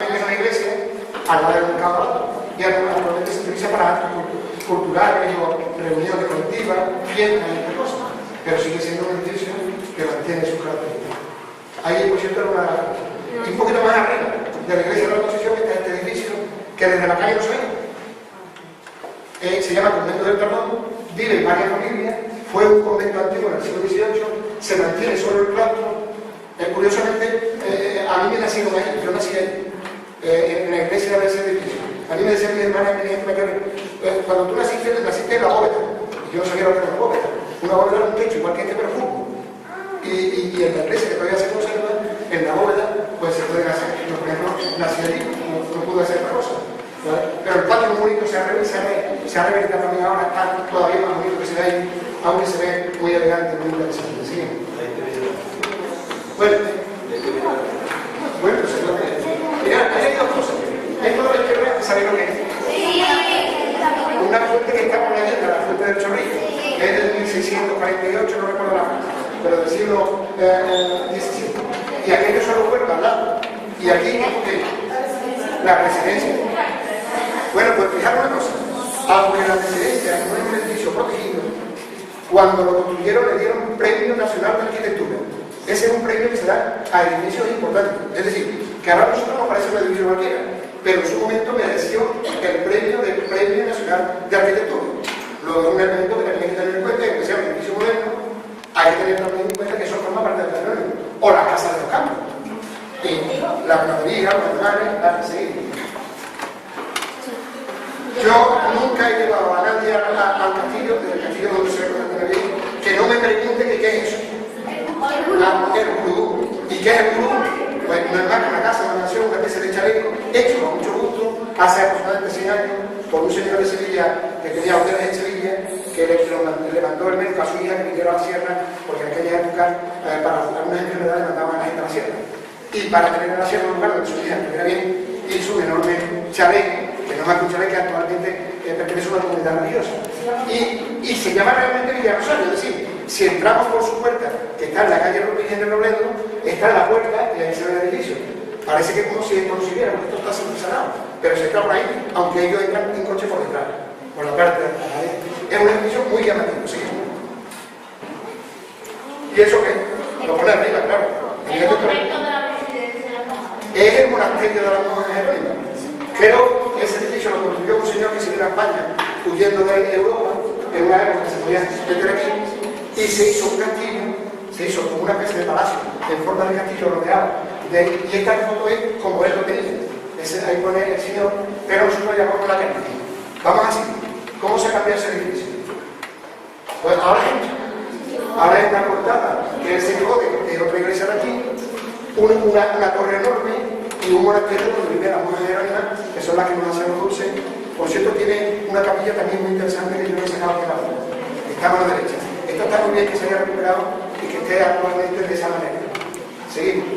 en una iglesia, al lado del mercado, y actualmente se utiliza para actos culturales o reuniones colectivas, fiestas y otras cosas, pero sigue siendo un edificio que mantiene sus características. Ahí, por cierto, un poquito más arriba de la iglesia de la Concepción está este edificio que desde la calle no se ve. Se llama Convento del Perdón, vive en varias familias, fue un convento antiguo en el siglo XVIII, se mantiene solo el claustro. Curiosamente, a mí me nacieron ahí, yo nací ahí, en la iglesia de ese edificio. A mí me decían mis hermanas que cuando tú naciste en la bóveda, y yo no sabía lo que era una bóveda. Una bóveda era un techo, igual que este perfume. Y en la iglesia que todavía se conserva, en la bóveda, pues se pueden hacer. Yo, por ejemplo, nací allí, no pude hacer otra cosa. ¿Vale? Pero el patio muy bonito se ha rehabilitado también ahora, está todavía más bonito que se ve ahí, aunque se ve muy elegante, muy interesante. ¿Sí? Bueno, mira, hay dos cosas. Esto de la izquierda, ¿sabéis lo que es? Una fuente que está por la isla, la fuente del Chorrillo, que es del 1648, no recuerdo la fecha, pero del siglo XVII. Y aquello solo fue al lado. Y aquí, la residencia. Bueno, pues fijaros una cosa, aunque la residencia no es un edificio protegido, cuando lo construyeron le dieron un Premio Nacional de Arquitectura. Ese es un premio que se da a edificios importantes. Es decir, que ahora a nosotros nos parece un edificio cualquiera, pero en su momento mereció el Premio Nacional de Arquitectura. Luego es un elemento que también hay que tener en cuenta, que sea un edificio moderno, hay que tener también en cuenta que eso forma parte del patrimonio. O la Casa de los Campos. Y la ganadería, los animales, la que seguir. Yo nunca he llevado a nadie al castillo, del castillo donde se ve que no me pregunte qué es eso. El vudú. ¿Y qué es el vudú? Pues no es más que una casa, una nación, una especie de chaleco, hecho con mucho gusto, hace aproximadamente 100 años, por un señor de Sevilla que tenía hoteles en Sevilla, que le mandó el médico a su hija que viniera a la sierra, porque en aquella época, para algunas enfermedades, mandaban a la gente a la sierra. Y para tener en la sierra un lugar donde su hija estuviera bien, hizo un enorme chaleco, que no es más que un chaleco que actualmente pertenece a una comunidad religiosa. Y se llama realmente Villa Rosario, es decir, si entramos por su puerta, que está en la calle Virgen de Robledo, está en la puerta y ahí se ve el edificio. Parece que como si viera, porque esto está siempre cerrado, pero se está por ahí, aunque ellos entran en coche por detrás, por la parte de atrás. Es un edificio muy llamativo, ¿sí? ¿Y eso qué? Lo pone arriba, claro. Es el monasterio de las monjas jerónimas. Pero ese edificio lo construyó un señor que se vino a España huyendo de Europa, en una época que se podía meter aquí, y se hizo un castillo, se hizo como una especie de palacio en forma de castillo rodeado. Y esta foto es como él lo tenía. Ahí pone el señor, pero nosotros llamamos la guerra. Vamos así. ¿Cómo se cambia ese edificio? Pues ahora es una portada que él se llevó de otra iglesia de aquí, una torre enorme y un monasterio donde vive las monjas jerónimas, que son las que nos hacen los dulces. Por cierto, tiene una capilla también muy interesante que yo no he sacado de la foto. Está a mano derecha. Esto está muy bien que se haya recuperado y que esté actualmente de esa manera. Seguimos.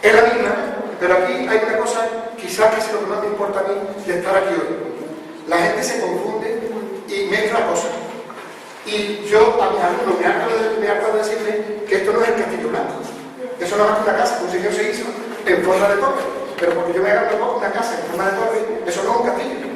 Es la misma, pero aquí hay una cosa, quizás que es lo que más me importa a mí de estar aquí hoy. La gente se confunde y mezcla cosas. Y yo a mis alumnos me harto de decirles que esto no es el Castillo Blanco. Eso no es más que una casa, un señor se hizo en forma de torre. Pero porque yo me haga una casa en forma de torre, eso no es un castillo.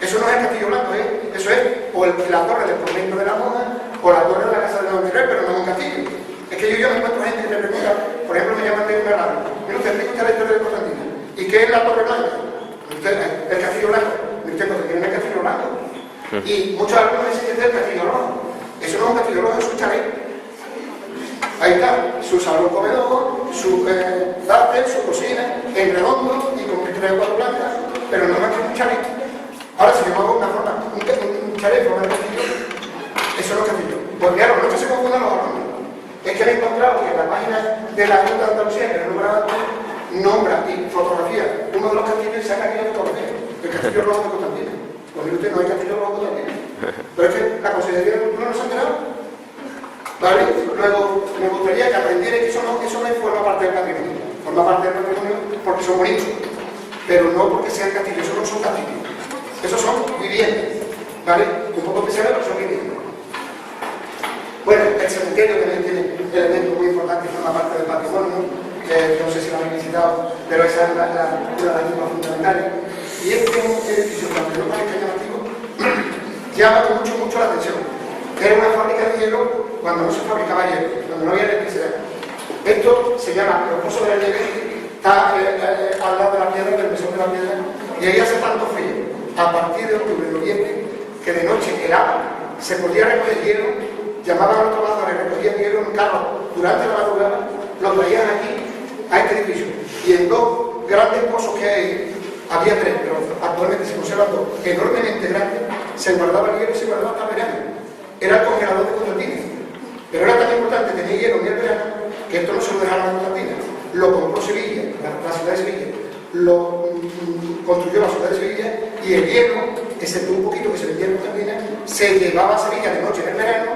Eso no es el Castillo Blanco, eso es o la torre del convento de la Monja o la torre de la casa de Don Miguel, pero no es un castillo. Es que yo me encuentro gente que me pregunta, por ejemplo, me llaman de una radio. Mira, usted explica usted la historia de Constantina. ¿Y qué es la Torre Blanca? El Castillo Blanco. Usted cuando tiene el Castillo Blanco. Y muchos alumnos dicen que este es el Castillo Rojo. Eso no es un Castillo Rojo, es un chalet. Ahí está, su salón comedor, su váter, su cocina, en redondo y con 3 o 4 plantas, pero no más que un chalet. Ahora, si yo hago una forma, un chalet en forma de castillo, eso no es castillo. Pues claro, no es que se confundan los alumnos. Es que he encontrado que en la página de la Junta de Andalucía, que nombra y fotografía uno de los castillos y saca aquella fotografía. El Castillo Rojo de Constantina. Pues mire usted, no hay Castillo Rojo de Constantina. Pero es que la Consejería no nos ha enterado. ¿Vale? Luego, me gustaría que aprendieran que eso no forma parte del patrimonio. Forma parte del patrimonio porque son bonitos. Pero no porque sean castillos, eso no son castillos. Esos son viviendas. ¿Vale? Un poco especiales, pero son viviendas. Bueno, el cementerio también tiene elementos muy importantes y forma parte del patrimonio. No sé si lo habéis visitado, pero esa es una de las temas fundamentales. Y este edificio, cuando yo parezca llamativo, llama mucho la atención. Era una fábrica de hielo cuando no se fabricaba hielo, cuando no había electricidad. Esto se llama Los Pozos de la Nieve, está al lado de la piedra, del mesón de la piedra, y ahí hace tanto frío, a partir de octubre, noviembre, que de noche helaba, se podía recoger hielo, llamaban a los trabajadores, recogían hielo en carros durante la madrugada, lo traían aquí, a este edificio. Y en dos grandes pozos que hay, había tres, pero actualmente se conservan dos, enormemente grandes, se guardaba el hielo y se guardaba hasta el verano. Era el congelador de Constantina. Pero era tan importante tener hielo en el verano que esto no se lo dejaron a Constantina. Lo compró Sevilla, la ciudad de Sevilla, lo construyó la ciudad de Sevilla, y el hielo, excepto un poquito que se vendía en Constantina, se llevaba a Sevilla de noche en el verano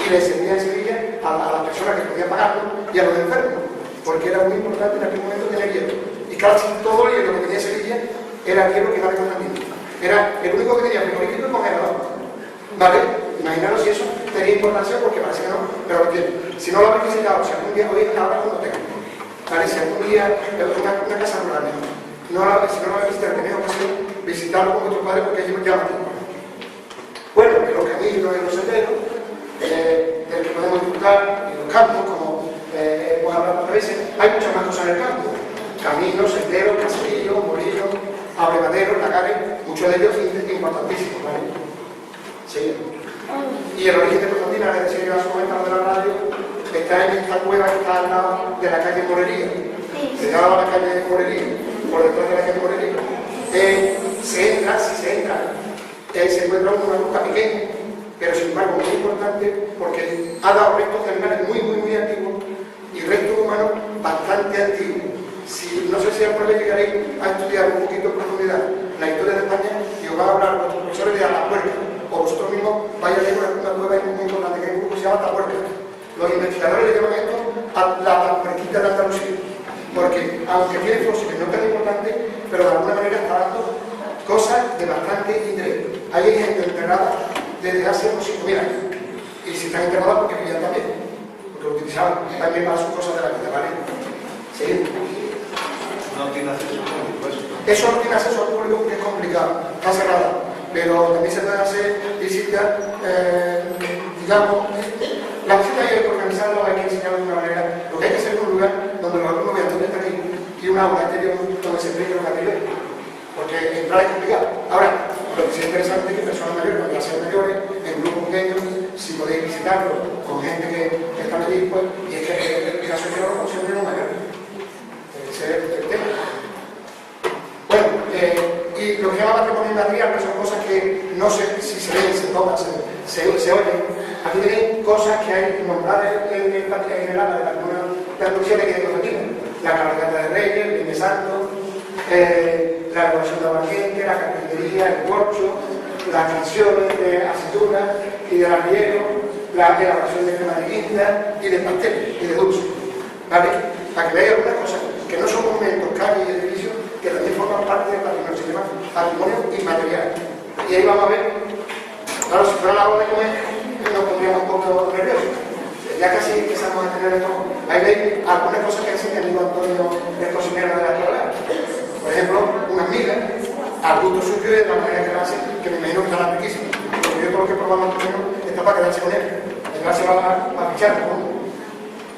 y le servía en Sevilla a las personas que podían pagarlo y a los enfermos, porque era muy importante en aquel momento tener hielo. Y casi todo el hielo que tenía Sevilla era el hielo que iba de Constantina. Era el único que tenía frigorífico y congelador. ¿Vale? Imaginaros si eso tenía importancia, porque parece que no, pero lo tiene. Si no lo habéis visitado, si algún día, hoy ahora cuando tenga, ¿vale? Si algún día, una casa rural, si no lo habéis visitado, tenéis ocasión, visitarlo con vuestros padres, porque allí llama tiempo. Bueno, los caminos y los senderos, del que podemos disfrutar, y los campos, como hemos hablado otras veces, hay muchas más cosas en el campo. Caminos, senderos, caserillos, molinos, abrevaderos, lagares, muchos de ellos importantísimos, ¿vale? Sí. Y el origen de Constantina, es decir, yo a su momento de la radio, está en esta cueva que está al lado de la calle Morería. Se llama la calle Morería, por detrás de la calle Morería. Se entra, se encuentra una gruta pequeña, pero sin embargo muy importante, porque ha dado restos de animales muy antiguos y restos humanos bastante antiguos. No sé si alguna vez llegaréis a estudiar un poquito en profundidad la historia de España y os van a hablar los profesores de Atapuerca, o vosotros mismos vais a leer una cueva muy importante que hay un grupo que se llama Atapuerca. Los investigadores le llaman esto a la Atapuerquita de Andalucía, porque aunque tiene fósiles no tan importantes, pero de alguna manera está dando cosas de bastante interés. Hay gente enterrada desde hace unos 5.000 años, y si están enterradas porque vivían también, porque lo utilizaban también para sus cosas de la vida, ¿vale? Seguimos. No tiene acceso público eso. Eso no tiene acceso al público porque es complicado, está cerrado. Pero también se pueden hacer visitas, digamos, la visita hay que organizarlo, hay que enseñarlo de una manera. Lo que hay que hacer es un lugar donde los alumnos vean dónde están aquí y una aula exterior donde se explique lo que hay, porque entrar es complicado. Ahora, lo que sí es interesante es que personas mayores, cuando ya sean mayores, en grupos pequeños, si podéis visitarlo con gente que están allí, pues, y es que el caso de los siempre no mayores. Ese es el tema. Bueno, y lo que llama patrimonio inmaterial, que son cosas que no sé si se ven, se tocan, se oyen. Aquí tenéis cosas que hay nombradas en el patrimonio general de la Andalucía que hay aquí. La cabalgata de Reyes, el Viernes Santo, la elaboración de aguardiente, la carpintería, el corcho, las canciones de aceitunas y de arriero, la elaboración de crema de guinda y de pastel y de dulce. ¿Vale? Para que veáis algunas cosas que no son monumentos, calles y edificios, que también forman parte del patrimonio, se llama patrimonio inmaterial. Y ahí vamos a ver, claro, si fuera la hora de comer, nos pondríamos un poco nerviosos. Ya casi empezamos a tener esto. Ahí veis algunas cosas que enseña el amigo Antonio, el cocinero de la actualidad. Por ejemplo, unas migas, al gusto suyo y de la manera que lo hacen, que me imagino que estarán riquísimas. Porque yo todo lo que probamos está para quedarse con él. El se va a pichar, ¿no?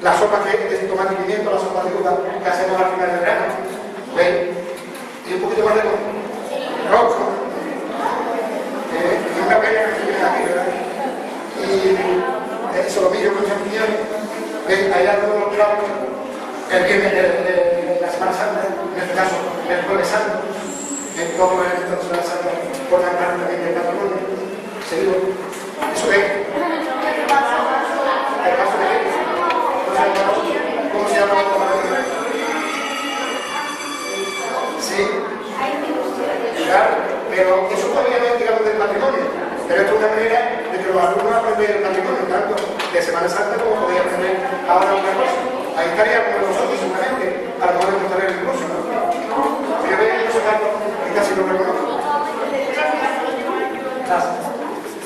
La sopa que es de tomate y pimiento, la sopa de uva que hacemos al final del verano. ¿Veis? Y un poquito más de arroz, ¿no? Y una pena que viene aquí, ¿verdad? Y solomillo con champiñones. ¿Veis? Allá todos los platos. El viernes de la Semana Santa, en este caso, el Jueves Santo. Todo el evento de la Semana Santa forman parte también del patrimonio. Seguido. ¿Eso qué? ¿El paso de qué? ¿Cómo se llama? Sí. Claro, pero eso todavía no es, digamos, del patrimonio. Pero esto es una manera de que los alumnos aprendan el patrimonio, tanto de Semana Santa como podéis aprender ahora otra cosa. Ahí estaría como nosotros, seguramente, a lo mejor de el curso, ¿no? Yo veo que eso que casi no reconozco.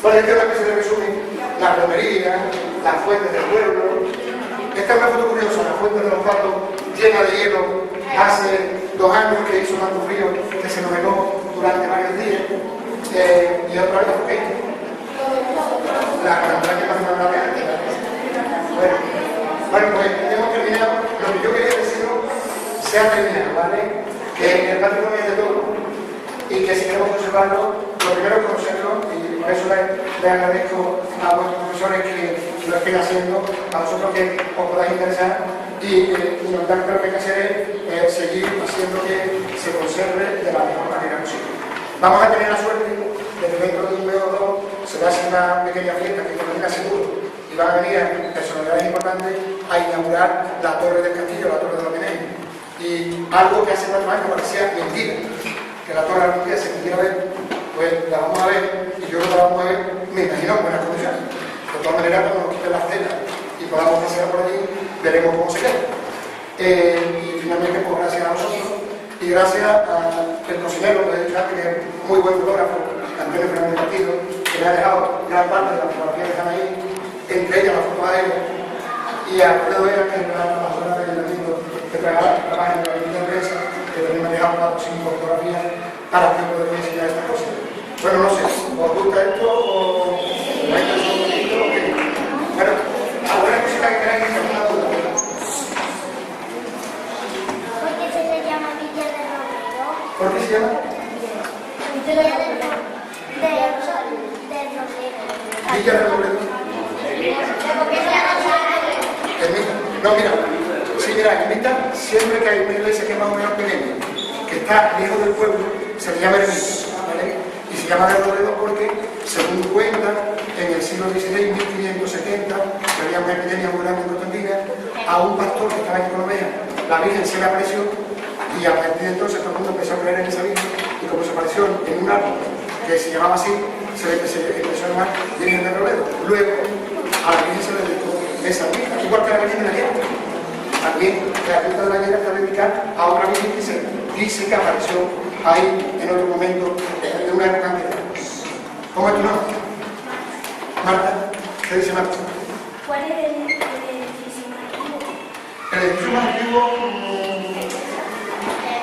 Bueno, esta es una especie de resumen, la romería, las fuentes del pueblo. Esta es una foto curiosa, la fuente de los patos llena de hielo hace 2 2 años que hizo tanto frío que se nos heló durante varios días, y otra vez fue la campaña nacional de antes. Bueno, pues hemos terminado. Lo que yo quería deciros se ha terminado, ¿vale? Que el patrimonio es de todo y que si queremos conservarlo, lo primero es conocerlo, y por eso le agradezco a vuestros profesores que lo estén haciendo, a vosotros que os podáis interesar, y fundamentalmente lo que hay que hacer es seguir haciendo que se conserve de la mejor manera posible. Vamos a tener la suerte de que dentro de un mes o dos se va a hacer una pequeña fiesta que termina seguro, y van a venir personalidades importantes a inaugurar la torre del castillo, la torre de los Menéis. Y algo que hace 4 años parecía mentira, que la torre algún día se pudiera ver, pues la vamos a ver, y yo creo que la vamos a ver, me imagino, en buenas condiciones. De todas maneras, cuando nos quiten las telas y podamos pasear por allí, veremos cómo se queda. Y finalmente, pues gracias a vosotros, y gracias al cocinero, que es muy buen fotógrafo, Antonio Fernández Partido, que me ha dejado gran parte de las fotografías que están ahí, entre ellas la foto de ella, y a Alfredo Vera, que es la persona del ayuntamiento que trabaja en la revista de prensa, que también me ha dejado 4 o 5 fotografías para que poder enseñar estas cosas. Bueno, no sé, ¿os gusta esto o no hay que un poquito? Bueno, alguna cosita que queráis que alguna duda. ¿Por qué se llama Villa del Romero? ¿Por qué se llama? Villa del Romero. Villa del Romero. No, mira, sí, mira, en Ermita, siempre que hay una iglesia que es más o menos pequeña, que está lejos del pueblo, se le llama Ermita, ¿vale? Y se llama del Romero porque, según cuentan, en el siglo XVI, 1570, que había una epidemia muy grande en Constantina, a un pastor que estaba en Economía, la Virgen se le apareció, y a partir de entonces todo el mundo empezó a creer en esa Virgen, y como se apareció en un árbol que se llamaba así, se empezó a llamar Virgen del Romero. Luego, a la Virgen se le dedicó esa Virgen, igual que a la Virgen de la Guerra. También la Virgen de la Guerra está dedicada a otra Virgen que se dice que apareció ahí en otro momento de una época anterior. ¿Cómo es tu nombre? Marta. ¿Qué dice Marta? ¿Cuál es el edificio más antiguo? El edificio más antiguo,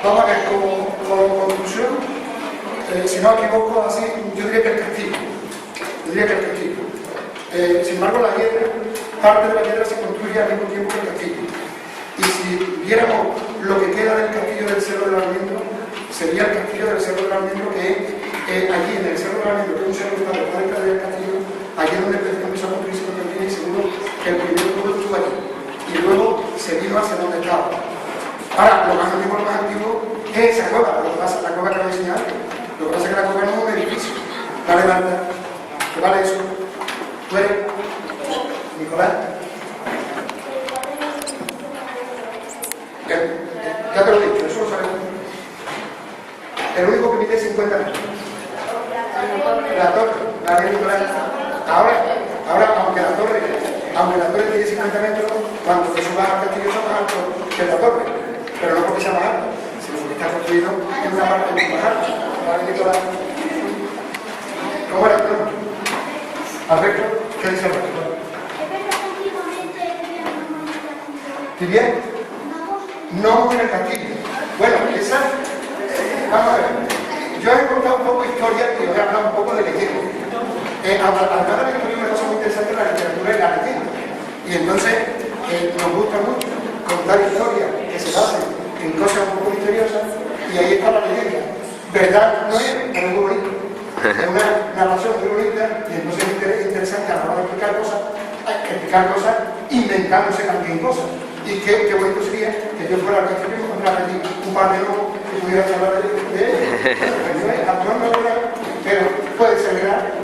vamos a ver, como conclusión, si no me equivoco, así, yo diría que el castillo. Sin embargo, la piedra, parte de la piedra se construye al mismo tiempo que el castillo. Y si viéramos lo que queda del castillo del Cerro del Almendro, sería el castillo del Cerro del Almendro, que es allí en el Cerro del Almendro, que es un cerro que está cerca del castillo, allí es donde empezó a construirse Constantina, y seguro que el primer pueblo estuvo allí. Y luego se vino hacia donde estaba. Ahora, lo más antiguo es esa cueva, lo que pasa, la cueva que voy a enseñar. Lo que pasa es que la cueva no es un edificio. Dale, Marta, ¿qué vale eso? ¿Tú eres? ¿Nicolás? Ya te lo he dicho, eso lo sabemos. El único que mide 50 metros. La torre, la de Nicolás. Ahora, aunque la torre tiene 50 metros, cuando te subas al castillo está más alto que la torre. Pero no porque sea más alto, sino porque está construido en una parte muy más alta. ¿Vale, Nicolás? ¿Cómo era el nombre? ¿Alberto? ¿Qué dice Alberto? ¿Vivía? No en el castillo. Bueno, esa, vamos a ver. Yo he contado un poco de historia y os he hablado un poco de leyenda. Además de la historia, una cosa muy interesante es la literatura y la leyenda. Y entonces nos gusta mucho contar historias que se basen en cosas un poco misteriosas, y ahí está la leyenda. ¿Verdad? No es, pero es muy bonito. Es una narración muy bonita, y entonces es interesante a la hora de explicar cosas inventándose también cosas. Y qué bonito sería que yo fuera al castillo y encontrara allí un par de lobos que pudiera hablar de él. Pero puede ser verdad.